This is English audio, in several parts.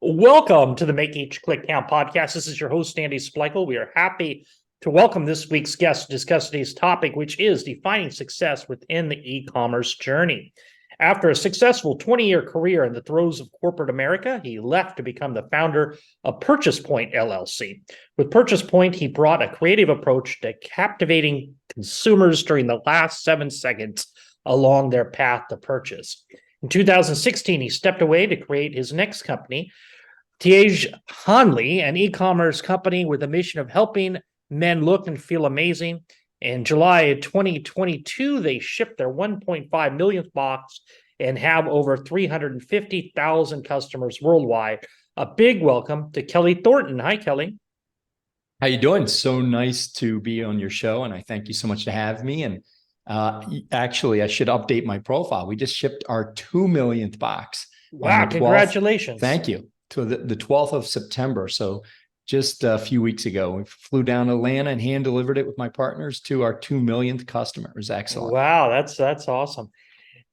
Welcome to the Make Each Click Count podcast. This is your host, Andy Splichal. We are happy to welcome this week's guest to discuss today's topic, which is defining success within the e-commerce journey. After a successful 20-year career in the throes of corporate America, he left to become the founder of Purchase Point LLC. With Purchase Point, he brought a creative approach to captivating consumers during the last 7 seconds along their path to purchase. In 2016, he stepped away to create his next company, Tiege Hanley, an e-commerce company with a mission of helping men look and feel amazing. In July of 2022, they shipped their 1.5 millionth box and have over 350,000 customers worldwide. A big welcome to Kelley Thornton. Hi, Kelley. How you doing? So nice to be on your show, and I thank you so much to have me. And actually, I should update my profile. We just shipped our 2 millionth box. Wow, congratulations. Thank you. To the 12th of September. So just a few weeks ago, we flew down to Atlanta and hand delivered it with my partners to our 2 millionth customer. It was excellent. Wow, that's awesome.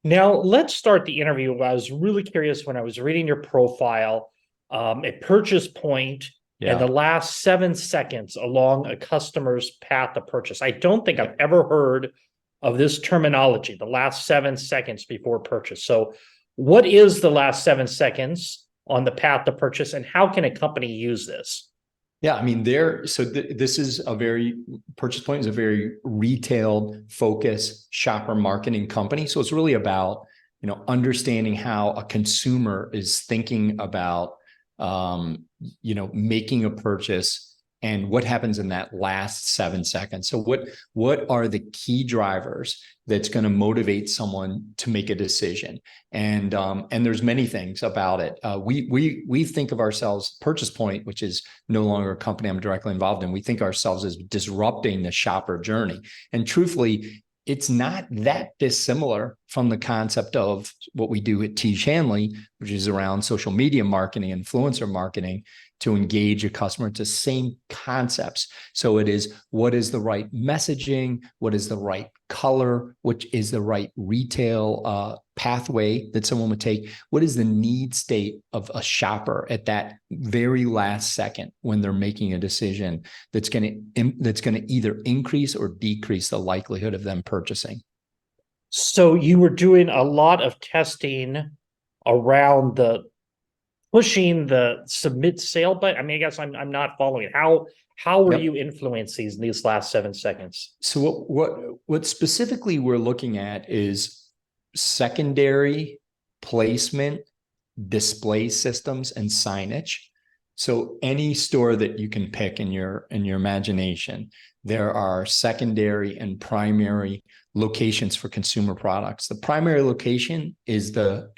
Now, let's start the interview. I was really curious when I was reading your profile, at Purchase Point, and the last 7 seconds along a customer's path to purchase. I don't think I've ever heard of this terminology, the last 7 seconds before purchase. So what is the last 7 seconds on the path to purchase, and how can a company use this? Yeah, I mean, this is Purchase Point is a very retail focused shopper marketing company. So it's really about, understanding how a consumer is thinking about, making a purchase and what happens in that last 7 seconds. So what are the key drivers that's going to motivate someone to make a decision? And there's many things about it. We think of ourselves, Purchase Point, which is no longer a company I'm directly involved in. We think ourselves as disrupting the shopper journey. And truthfully, it's not that dissimilar from the concept of what we do at Tiege Hanley, which is around social media marketing, influencer marketing, to engage a customer. It's the same concepts. So it is, what is the right messaging? What is the right color? Which is the right retail pathway that someone would take? What is the need state of a shopper at that very last second when they're making a decision that's going to either increase or decrease the likelihood of them purchasing? So you were doing a lot of testing around the pushing the submit sale button. I mean, I guess I'm not following it. How were you influencing these last 7 seconds? So what specifically we're looking at is secondary placement, display systems, and signage. So any store that you can pick in your imagination, there are secondary and primary locations for consumer products. The primary location is the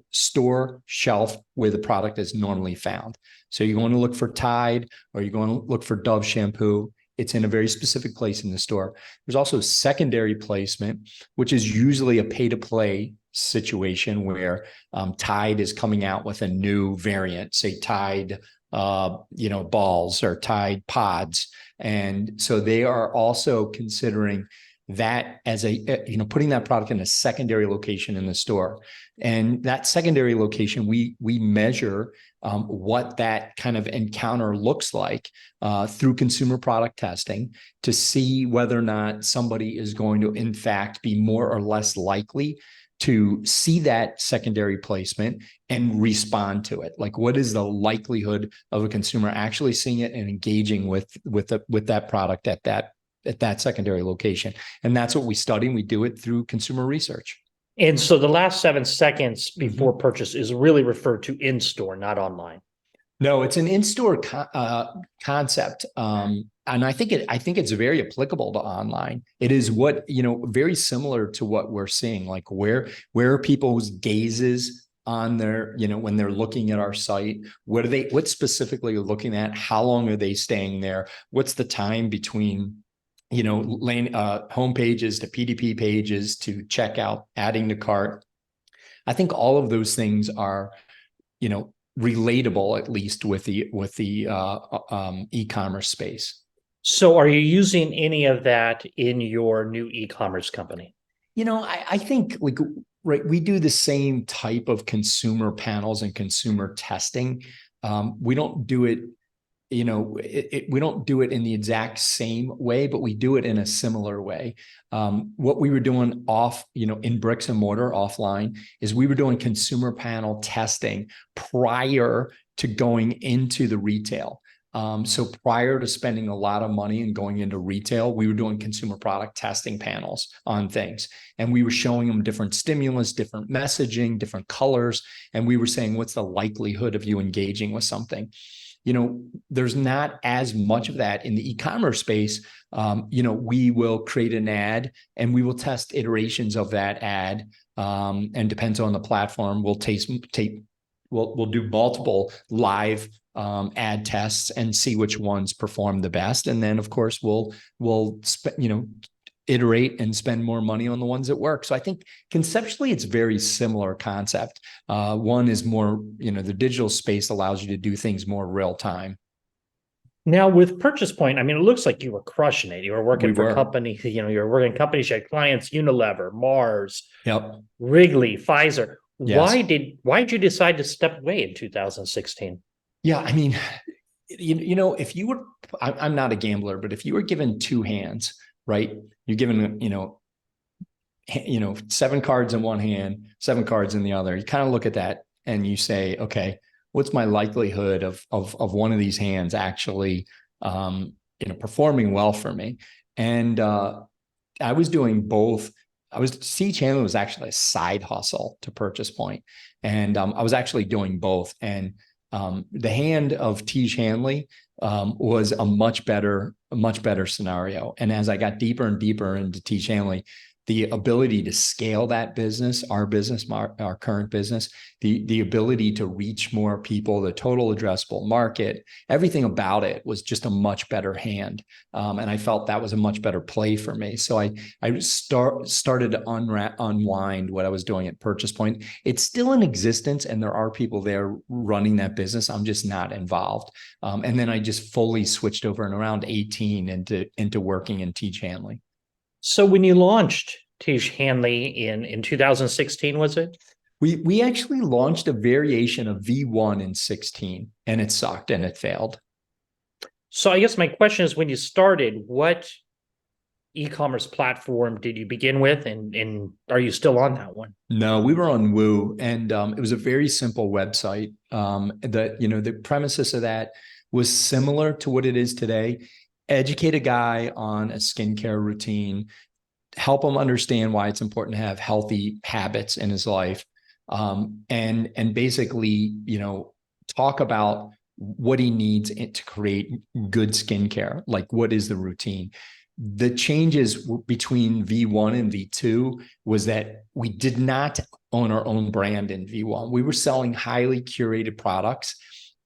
store shelf where the product is normally found. So you're going to look for Tide or you're going to look for Dove shampoo. It's in a very specific place in the store. There's also secondary placement, which is usually a pay-to-play situation where Tide is coming out with a new variant, say Tide balls or Tide pods. And so they are also considering that as putting that product in a secondary location in the store. And that secondary location, we measure what that kind of encounter looks like through consumer product testing to see whether or not somebody is going to, in fact, be more or less likely to see that secondary placement and respond to it. Like, what is the likelihood of a consumer actually seeing it and engaging with that product at that secondary location? And that's what we study. And we do it through consumer research. And so the last 7 seconds before purchase is really referred to in-store, not online. No, it's an in-store concept. And I think it's very applicable to online. It is very similar to what we're seeing, like where are people's gazes on their, when they're looking at our site, what specifically are looking at? How long are they staying there? What's the time between home pages to PDP pages to checkout, adding to cart? I think all of those things are, relatable, at least with the e-commerce space. So are you using any of that in your new e-commerce company? I think we do the same type of consumer panels and consumer testing We don't do it, we don't do it in the exact same way, but we do it in a similar way. What we were doing in bricks and mortar offline is we were doing consumer panel testing prior to going into the retail. So prior to spending a lot of money and going into retail, we were doing consumer product testing panels on things. And we were showing them different stimulus, different messaging, different colors. And we were saying, what's the likelihood of you engaging with something? There's not as much of that in the e-commerce space. We will create an ad and we will test iterations of that ad. And depends on the platform, we'll we'll do multiple live ad tests and see which ones perform the best. And then of course we'll iterate and spend more money on the ones that work. So I think conceptually it's very similar concept. One is more, the digital space allows you to do things more real time. Now with Purchase Point, I mean, it looks like you were crushing it. You were working for companies, you were working companies, you had clients, Unilever, Mars, Wrigley, Pfizer. Yes. Why did you decide to step away in 2016? Yeah, I mean, if you were, I'm not a gambler, but if you were given two hands, right? You're given, 7 cards in one hand, 7 cards in the other. You kind of look at that and you say, okay, what's my likelihood of one of these hands actually, performing well for me? And I was doing both. T. Chandler was actually a side hustle to Purchase Point, and I was actually doing both. And the hand of T. Chandler was a much better scenario. And as I got deeper and deeper into T. Chandler, the ability to scale that business, our current business, the ability to reach more people, the total addressable market, everything about it was just a much better hand. And I felt that was a much better play for me. So I started to unwind what I was doing at Purchase Point. It's still in existence and there are people there running that business. I'm just not involved. And then I just fully switched over in around 18 into working in T. Chandler. So when you launched T. Chandler in 2016, was it? We actually launched a variation of V1 in 16, and it sucked and it failed. So I guess my question is, when you started, what e-commerce platform did you begin with, and are you still on that one? No, we were on Woo, and it was a very simple website. The premises of that was similar to what it is today. Educate a guy on a skincare routine, help him understand why it's important to have healthy habits in his life, and basically, talk about what he needs to create good skincare. Like, what is the routine? The changes between V1 and V2 was that we did not own our own brand in V1. We were selling highly curated products.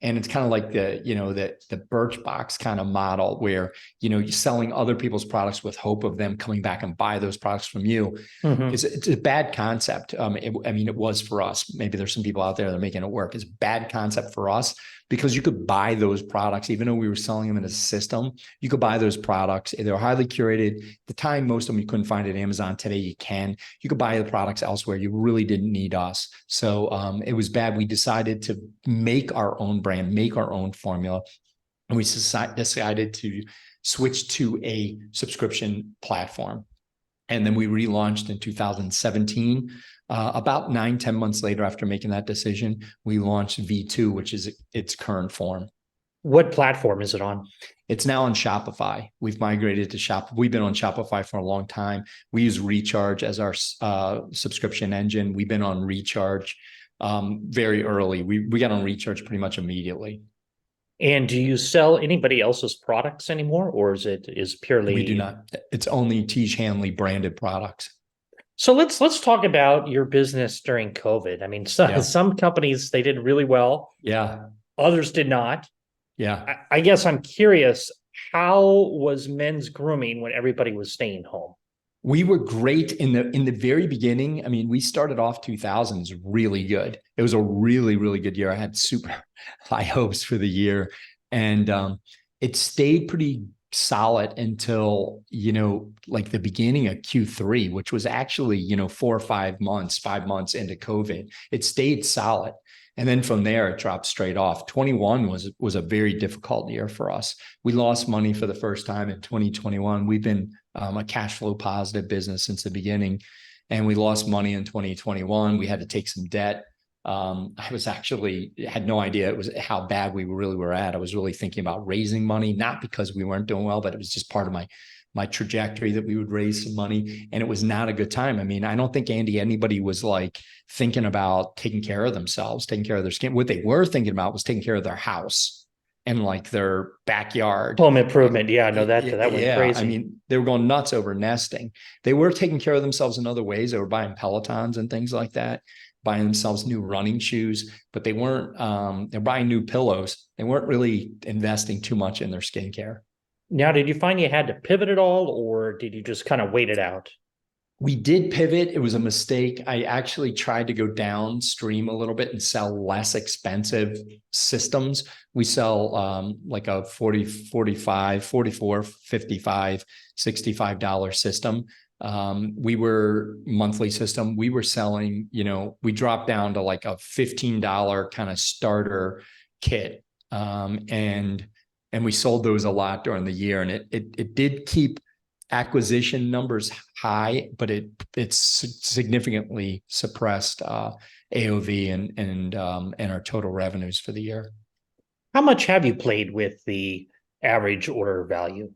And it's kind of like the Birchbox kind of model where, you're selling other people's products with hope of them coming back and buy those products from you. Mm-hmm. It's a bad concept. It was for us. Maybe there's some people out there that are making it work. It's a bad concept for us because you could buy those products, even though we were selling them in a system, you could buy those products. They were highly curated. At the time, most of them you couldn't find at Amazon. Today, you can. You could buy the products elsewhere. You really didn't need us. So it was bad. We decided to make our own brand, make our own formula. And we decided to switch to a subscription platform. And then we relaunched in 2017. About 9-10 months later, after making that decision, we launched V2, which is its current form. What platform is it on? It's now on Shopify. We've migrated to Shop. We've been on Shopify for a long time. We use Recharge as our subscription engine. We've been on Recharge very early. We got on Recharge pretty much immediately. And do you sell anybody else's products anymore, or is purely? We do not. It's only T. Chandler branded products. So let's talk about your business during COVID. I mean, some companies, they did really well. Yeah. Others did not. Yeah. I guess I'm curious, how was men's grooming when everybody was staying home? We were great in the very beginning. I mean, we started off 2000s really good. It was a really, really good year. I had super high hopes for the year, and it stayed pretty solid until, like the beginning of Q3, which was actually, 4 or 5 months into COVID. It stayed solid. And then from there, it dropped straight off. 21 was a very difficult year for us. We lost money for the first time in 2021. We've been a cash flow positive business since the beginning, and we lost money in 2021. We had to take some debt. I was actually had no idea it was how bad we really were at. I was really thinking about raising money, not because we weren't doing well, but it was just part of my trajectory that we would raise some money, and it was not a good time. I mean, I don't think, Andy, anybody was like thinking about taking care of themselves, taking care of their skin. What they were thinking about was taking care of their house and like their backyard. Home improvement. Yeah, no, that went crazy. I mean, they were going nuts over nesting. They were taking care of themselves in other ways. They were buying Pelotons and things like that, buying themselves new running shoes, but they weren't, they're buying new pillows. They weren't really investing too much in their skincare. Now, did you find you had to pivot at all, or did you just kind of wait it out? We did pivot. It was a mistake. I actually tried to go downstream a little bit and sell less expensive systems. We sell like a 40, 45, 44, 55, $65 system. We were monthly system. We were selling, we dropped down to like a $15 kind of starter kit. And we sold those a lot during the year. And it did keep acquisition numbers high, but it's significantly suppressed AOV and our total revenues for the year. How much have you played with the average order value?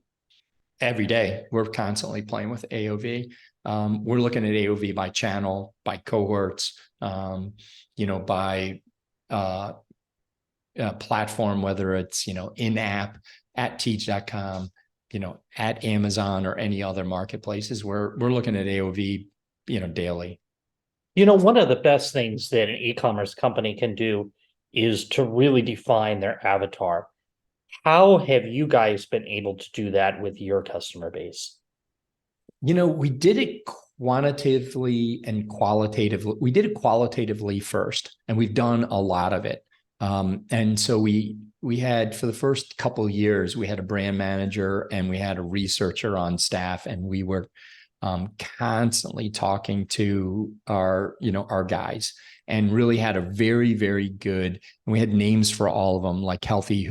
Every day, we're constantly playing with AOV. We're looking at AOV by channel, by cohorts, by platform, whether it's, in-app at teach.com, at Amazon or any other marketplaces. We're looking at AOV, daily. One of the best things that an e-commerce company can do is to really define their avatar. How have you guys been able to do that with your customer base? We did it quantitatively and qualitatively. We did it qualitatively first, and we've done a lot of it. And so we had, for the first couple of years, we had a brand manager and we had a researcher on staff, and we were constantly talking to our guys, and really had a very, very good, and we had names for all of them, like Healthy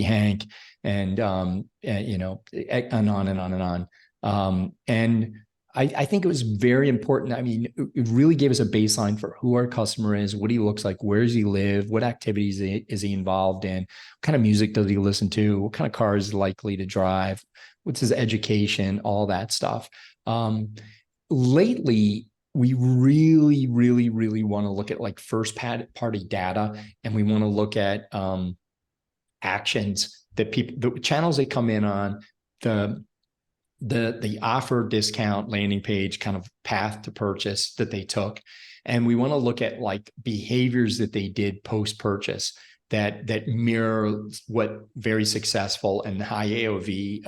Hank, and on and on and on and on. And I think it was very important. I mean, it really gave us a baseline for who our customer is, what he looks like, where does he live, what activities is he involved in, what kind of music does he listen to, what kind of car is he likely to drive, what's his education, all that stuff. Lately, we really, really, really want to look at like first party data, and we want to look at actions that the channels they come in on, the offer, discount, landing page, kind of path to purchase that they took. And we want to look at like behaviors that they did post-purchase that mirror what very successful and high AOV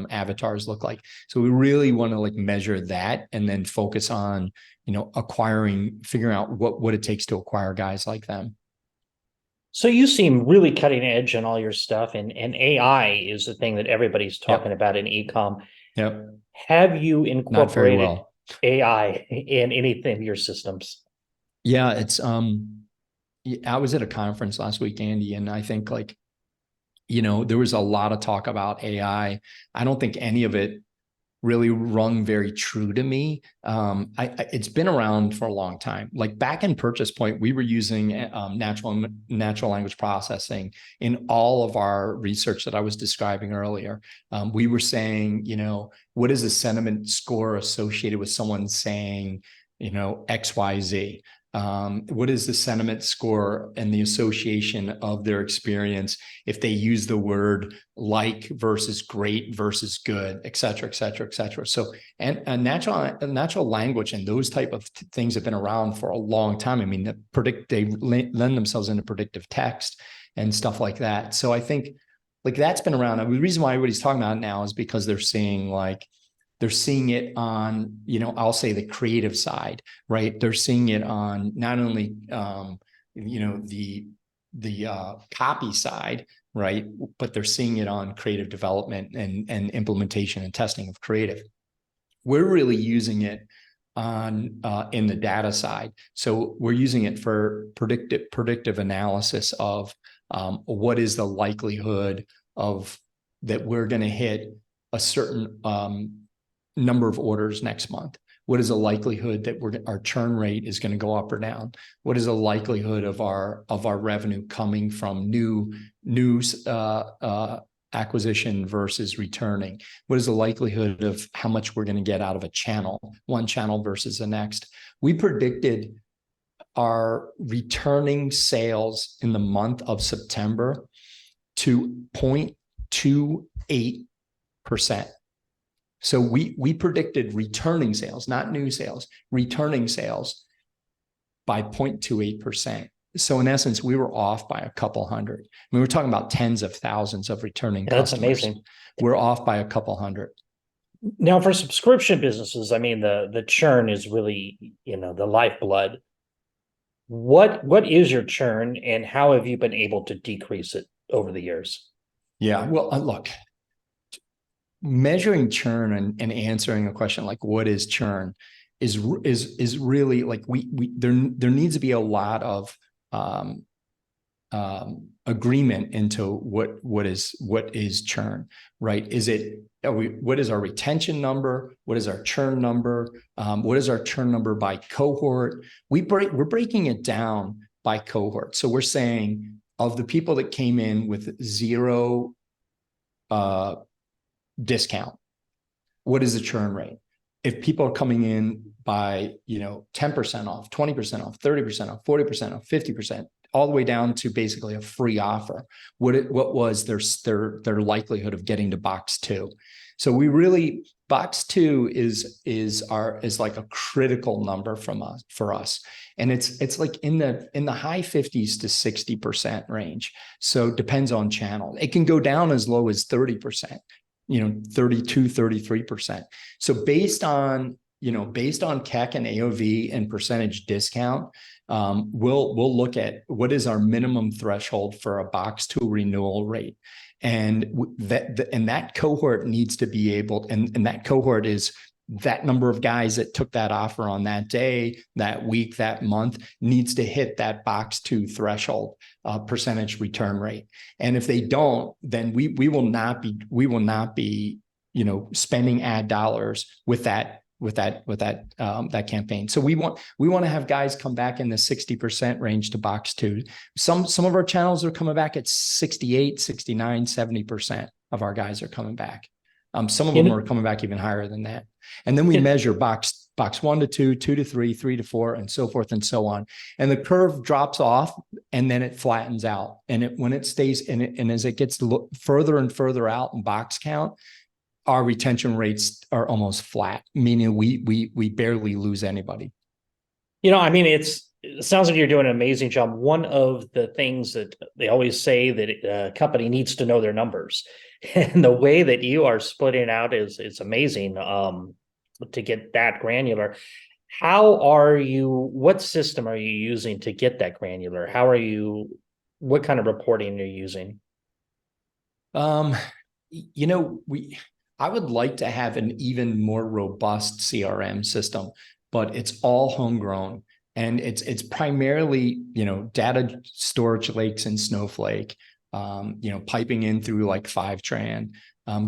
avatars look like. So we really want to like measure that, and then focus on, figuring out what it takes to acquire guys like them. So you seem really cutting edge on all your stuff, and AI is the thing that everybody's talking about in e-com. Yep. Have you incorporated well. AI in anything of your systems? Yeah, it's I was at a conference last week, Andy, and I think there was a lot of talk about AI. I don't think any of it really rung very true to me. It's been around for a long time. Like back in Purchase Point, we were using natural language processing in all of our research that I was describing earlier. We were saying, what is the sentiment score associated with someone saying, XYZ? What is the sentiment score and the association of their experience if they use the word like versus great versus good, et cetera, et cetera, et cetera. So, and natural language and those type of things have been around for a long time. I mean, they lend themselves into predictive text and stuff like that. So I think like that's been around. The reason why everybody's talking about it now is because they're seeing it on, I'll say the creative side, right? They're seeing it on not only, the copy side, right? But they're seeing it on creative development and implementation and testing of creative. We're really using it on in the data side. So we're using it for predictive analysis of what is the likelihood of that we're going to hit a certain number of orders next month. What is the likelihood that our churn rate is going to go up or down? What is the likelihood of our revenue coming from new acquisition versus returning? What is the likelihood of how much we're going to get out of a channel, one channel versus the next? We predicted our returning sales in the month of September to 0.28%. So we predicted returning sales, not new sales, returning sales by 0.28%. So in essence, we were off by a couple hundred. I mean, we're talking about tens of thousands of returning customers. That's amazing. We're off by a couple hundred. Now, for subscription businesses, I mean, the churn is really, the lifeblood. What is your churn, and how have you been able to decrease it over the years? Yeah, well, look, measuring churn and answering a question like what is churn is really like there needs to be a lot of agreement into what is churn, right? What is our retention number? What is our churn number? What is our churn number by cohort? We're breaking it down by cohort. So we're saying of the people that came in with zero discount, what is the churn rate? If people are coming in by 10% off, 20% off, 30% off, 40% off, 50%, all the way down to basically a free offer, what was their likelihood of getting to box 2? So we really, box 2 is like a critical number for us, and it's like in the high 50s to 60% range. So it depends on channel. It can go down as low as 30%. 32, 33%. So based on CAC and AOV and percentage discount, we'll look at what is our minimum threshold for a box 2 renewal rate. And that cohort needs to be able, and that cohort is that number of guys that took that offer on that day, that week, that month, needs to hit that box 2 threshold percentage return rate. And if they don't, then we will not be spending ad dollars with that campaign. So we want to have guys come back in the 60% range to box 2. Some of our channels are coming back at 68, 69, 70% of our guys are coming back. Some of them are coming back even higher than that. And then we measure box 1 to 2, 2 to 3, 3 to 4, and so forth and so on. And the curve drops off, and then it flattens out. And when it stays, and as it gets further and further out in box count, our retention rates are almost flat, meaning we barely lose anybody. I mean, it sounds like you're doing an amazing job. One of the things that they always say that a company needs to know their numbers. And the way that you are splitting out is amazing to get that granular. What system are you using to get that granular? What kind of reporting are you using? I would like to have an even more robust CRM system, but it's all homegrown. And it's primarily, data storage lakes in Snowflake, piping in through like Fivetran,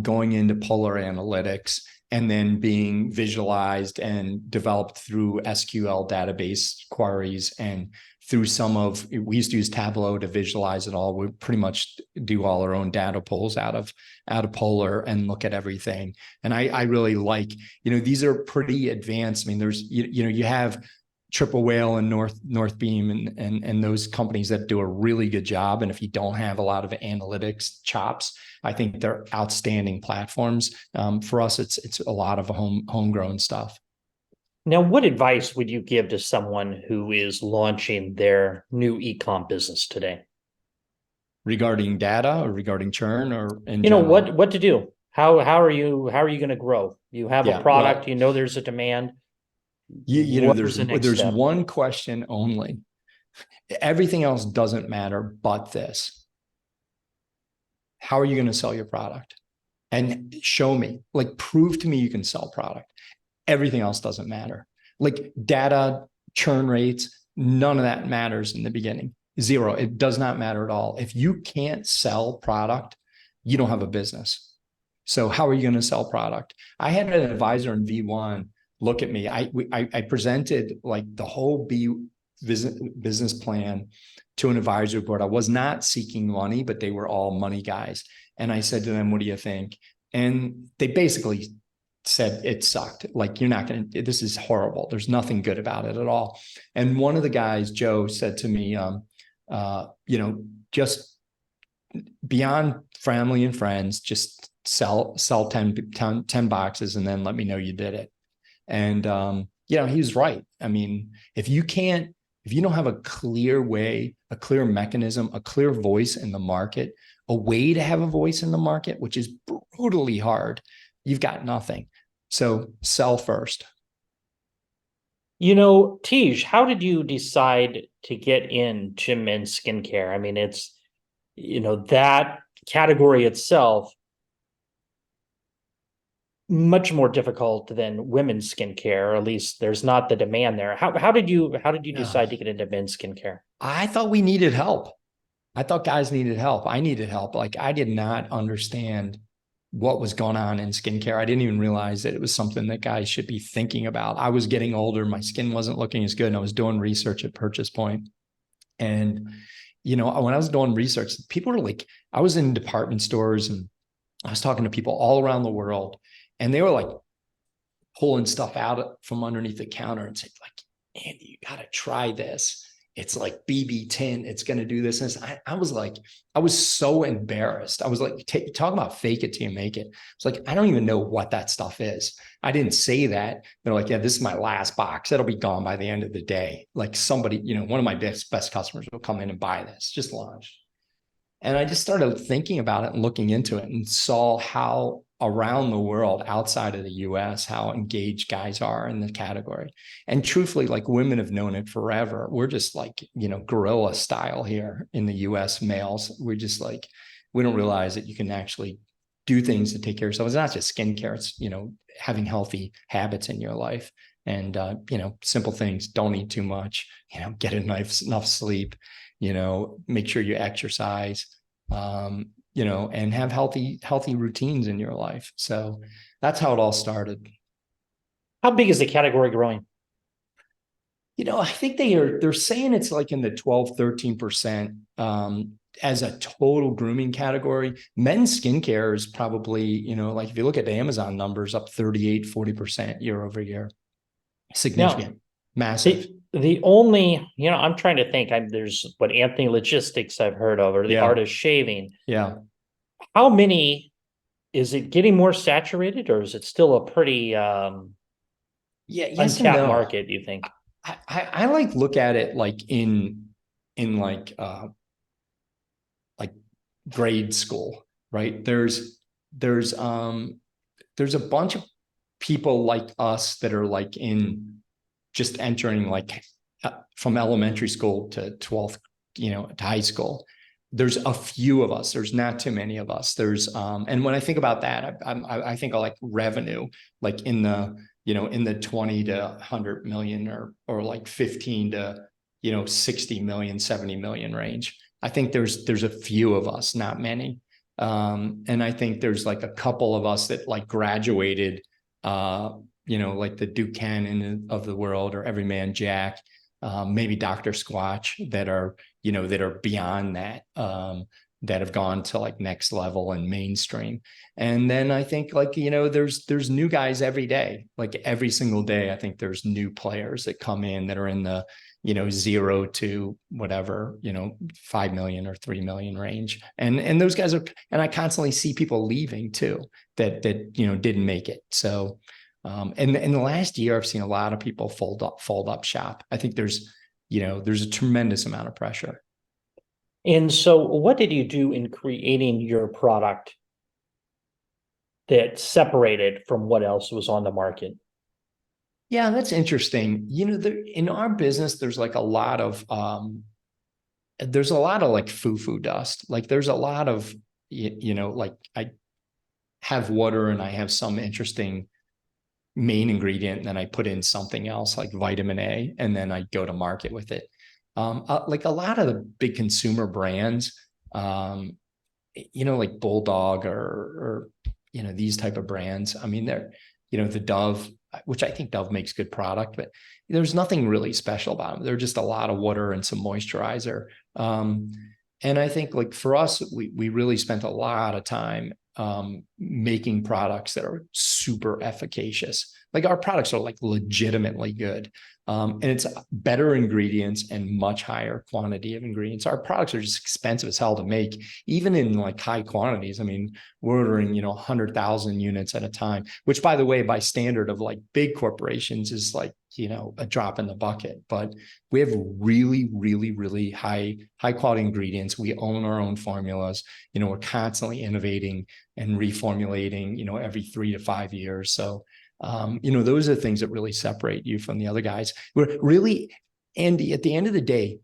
going into Polar Analytics, and then being visualized and developed through SQL database queries and through we used to use Tableau to visualize it all. We pretty much do all our own data pulls out of Polar and look at everything. And I really like, these are pretty advanced. I mean, there's, you have Triple Whale and Northbeam and those companies that do a really good job. And if you don't have a lot of analytics chops, I think they're outstanding platforms. For us, it's a lot of homegrown stuff. Now, what advice would you give to someone who is launching their new e-com business today? Regarding data or regarding churn or in general? What to do? How are you going to grow? You have a product, there's a demand. There's one question only. Everything else doesn't matter but this. How are you going to sell your product? And show me, prove to me you can sell product. Everything else doesn't matter. Like data, churn rates, none of that matters in the beginning. Zero. It does not matter at all. If you can't sell product, you don't have a business. So how are you going to sell product? I had an advisor in V1 look at me. I presented like the whole business plan to an advisory board. I was not seeking money, but they were all money guys. And I said to them, what do you think? And they basically said it sucked. Like, you're not going to, this is horrible. There's nothing good about it at all. And one of the guys, Joe, said to me, just beyond family and friends, just sell 10 boxes and then let me know you did it. And, he was right. I mean, if you don't have a clear way, a clear mechanism, a clear voice in the market, a way to have a voice in the market, which is brutally hard, you've got nothing. So sell first. Tej, how did you decide to get into men's skincare? I mean, it's, that category itself much more difficult than women's skincare, or at least there's not the demand there. How did you decide to get into men's skincare? I thought we needed help. I thought guys needed help. I needed help. Like, I did not understand what was going on in skincare. I didn't even realize that it was something that guys should be thinking about. I was getting older. My skin wasn't looking as good. And I was doing research at Purchase Point. And, when I was doing research, people were like, I was in department stores and I was talking to people all around the world, and they were like pulling stuff out from underneath the counter and said, like, Andy, you got to try this. It's like BB tint. It's going to do this. And this. I was like, I was so embarrassed. I was like, talk about fake it till you make it. It's like, I don't even know what that stuff is. I didn't say that. They're like, yeah, this is my last box. It'll be gone by the end of the day. Like, somebody, one of my best customers will come in and buy this, just launched. And I just started thinking about it and looking into it, and saw how around the world, outside of the US, how engaged guys are in the category. And truthfully, like, women have known it forever. We're just like, guerrilla style here in the US, males. We're just like, we don't realize that you can actually do things to take care of yourself. It's not just skincare. It's, having healthy habits in your life. And, simple things. Don't eat too much, get enough sleep, make sure you exercise, and have healthy routines in your life. So that's how it all started. How big is the category growing? I think they're saying it's like in the 12, 13%, as a total grooming category. Men's skincare is probably, like if you look at the Amazon numbers, up 38, 40% year over year. Significant, massive. The only, I'm trying to think. There's what Anthony Logistics I've heard of, or the Art of Shaving. Yeah. How many, is it getting more saturated, or is it still a pretty yes untapped market, do you think? I like look at it like in like grade school, right? There's a bunch of people like us that are like in just entering like from elementary school to 12th, to high school. There's a few of us. There's not too many of us. There's and when I think about that, I think of like revenue, like in the in the 20 to 100 million, or like 15 to 60 million, 70 million range. I think there's a few of us, not many. And I think there's like a couple of us that like graduated, like the Duchanan of the world, or Everyman Jack, maybe Dr. Squatch, that are beyond that, that have gone to like next level and mainstream. And then I think like, there's new guys every day, like every single day. I think there's new players that come in that are in the, 0 to whatever, 5 million or 3 million range. And those guys are, and I constantly see people leaving too, that didn't make it. So, and in the last year, I've seen a lot of people fold up shop. I think there's a tremendous amount of pressure. And so what did you do in creating your product that separated from what else was on the market? Yeah, that's interesting. In our business, there's like a lot of like foo-foo dust. Like there's a lot of, like I have water and I have some interesting main ingredient, and then I put in something else like vitamin A, and then I go to market with it. Like a lot of the big consumer brands, like Bulldog or these type of brands. I mean, they're, the Dove, which I think Dove makes good product, but there's nothing really special about them. They're just a lot of water and some moisturizer. And I think like for us, we really spent a lot of time making products that are super efficacious. Like our products are like legitimately good. And it's better ingredients and much higher quantity of ingredients. Our products are just expensive as hell to make, even in like high quantities. I mean, we're ordering, 100,000 units at a time, which by the way, by standard of like big corporations is like, a drop in the bucket. But we have really, really, really high quality ingredients. We own our own formulas. We're constantly innovating and reformulating, every 3 to 5 years. So those are the things that really separate you from the other guys. We're really, Andy, at the end of the day,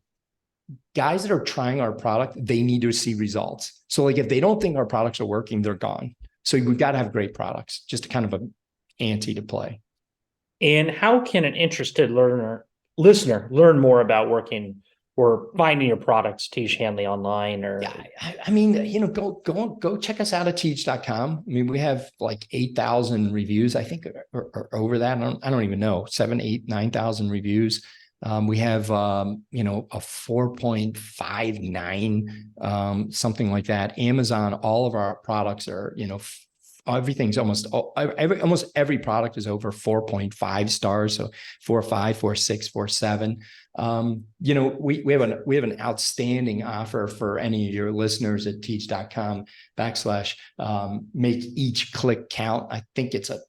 guys that are trying our product, they need to see results. So like if they don't think our products are working, they're gone. So we've got to have great products, just kind of an ante to play. And how can an interested listener learn more about working or finding your products, Tiege Hanley, online? Or I mean, go check us out at Tiege.com. I mean, we have like 8,000 reviews, I think, or over that. I don't even know, 7, 8, 9,000 reviews. We have a 4.59, something like that. Amazon, all of our products are, everything's almost every product is over 4.5 stars. So 4.5, 4.6, 4.7. We have an outstanding offer for any of your listeners at Tiege.com / make each click count. I think it's a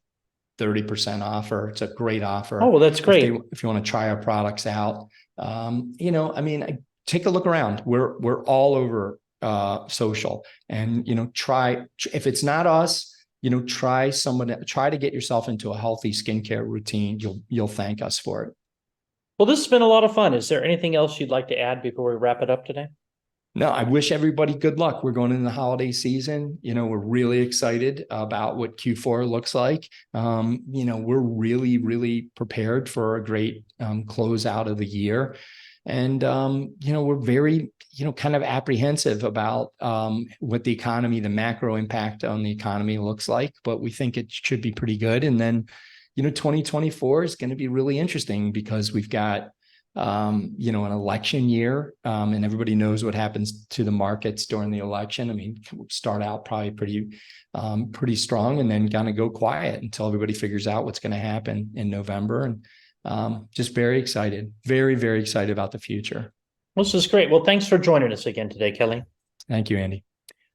30% offer. It's a great offer. Oh, well, that's great. If you want to try our products out, I mean, take a look around. We're all over social, and try, if it's not us, try to get yourself into a healthy skincare routine. You'll thank us for it. Well, this has been a lot of fun. Is there anything else you'd like to add before we wrap it up today? No, I wish everybody good luck. We're going into the holiday season. We're really excited about what Q4 looks like. We're really, really prepared for a great close out of the year. And, we're very, kind of apprehensive about what the economy, the macro impact on the economy looks like, but we think it should be pretty good. And then, 2024 is going to be really interesting because we've got, an election year, and everybody knows what happens to the markets during the election. I mean, we'll start out probably pretty strong and then kind of go quiet until everybody figures out what's going to happen in November. And just very excited, very, very excited about the future. This is great. Well, thanks for joining us again today, Kelley. Thank you, Andy.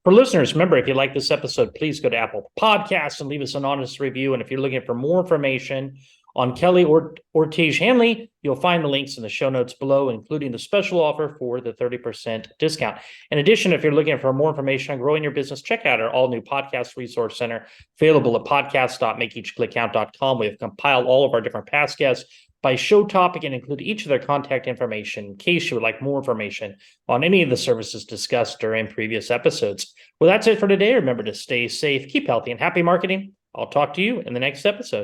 For listeners, remember, if you like this episode, please go to Apple Podcasts and leave us an honest review. And if you're looking for more information on Kelley or Tiege Hanley, you'll find the links in the show notes below, including the special offer for the 30% discount. In addition, if you're looking for more information on growing your business, check out our all-new podcast resource center, available at podcast.makeeachclickcount.com. We have compiled all of our different past guests by show topic and include each of their contact information in case you would like more information on any of the services discussed during previous episodes. Well, that's it for today. Remember to stay safe, keep healthy, and happy marketing. I'll talk to you in the next episode.